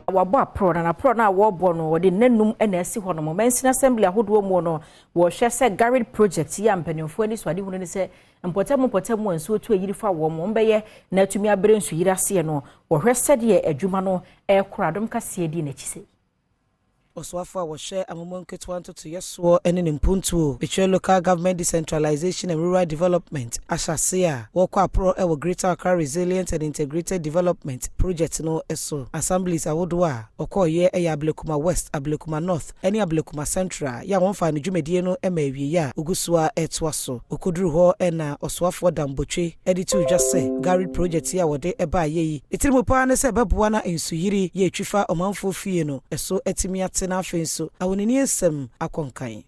wabo apro na pro na wo no wo de nanum na asi ho no momensin assembly ahodo mu no wo hwe se GARID project ya mpanimfo ani so ade hunu ni se mpotem nso to yiri fa wo mo mbeye na atumi abere nso yiri ase no wo hwe se de adwuma no Adom Kasee di na chise Oswafo wa share amomon ketwanto to yeso ene nimpuntu between local government decentralization and rural development ashasia woko apro e greater Accra resilient and integrated development project no eso assemblies awodoa okoye e Ablekuma West Ablekuma North ene Ablekuma Central ya wonfa ne dwumedie no e mawie ya ogusua etwaso okoduru ho e na Oswafo dambotwe editu dwase GARID project ya wode e ba yeyi etirimu pa ne se beboa na ensuyiri ye twifa omanfo fie no eso etimi na fenso awonini esem akonkan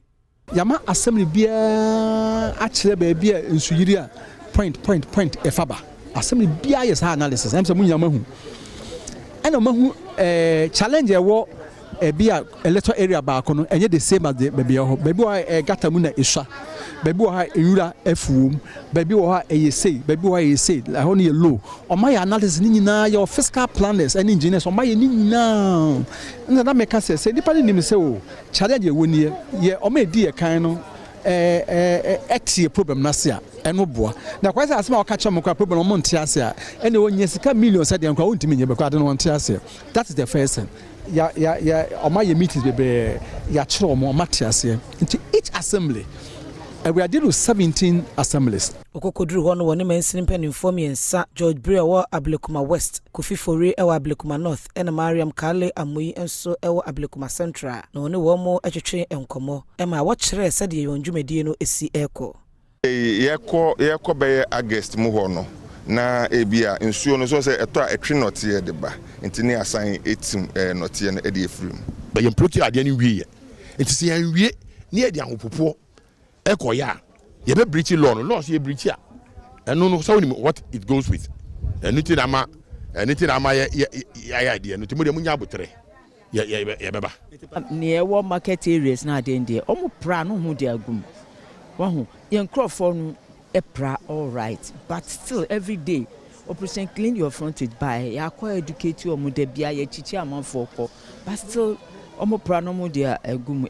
yama assembly bia a kire ba bia nsuyiri a point efaba assembly bia yes analysis am se munya mahu ana mahu challenge ewo bia electoral area ba kono enye the same as the baby ho baby wa gata mu na esha baby wa enura efuom baby wa eyesei baby wa eyesei la ho ne low o ma ya analysis ni nyina your fiscal planners and engineers o ma ye ni nyina na make say nipa ni nim say o challenge e woni ye o ma di e kan no etie problem na se a eno boa na kwasa asema o ka chamo kwa problem o mo ntia se a ene onye sika millions e de kwa ontimi nye be kwa de no ntia se that is the first thing ya oma ye meetings bebe ya chiro omo matiase into each assembly we are dealing with 17 assemblies okokoduru ho no woni mansin panimfo miensa George Brewer wa Ablekuma West Kofi Fori e wa Ablekuma North ena Mariam Kale Amoyi enso e wa Ablekuma Central na woni wo mo atwetwe enkomo e ma wo kire se de yonjumedie no esi eko yeko be August mu ho no na ebia nsuo no so se eto a etwe note de ba ntini asan etim note no de efrim be yem proti ade ni wie enti se yan wie ni ade ahopopo ekoya ye be breach law no law so ye breach a eno no so what it goes with anything ama ya ade no timo de munya abotre ye beba ne ewo market areas na ade ndie omo pra no hu de agum wahu yen crofo no epra all right but still every day operation clean your frontage by ya ko educate you omo de bia ye chichi amanfo ko but still omo pra no mo de agum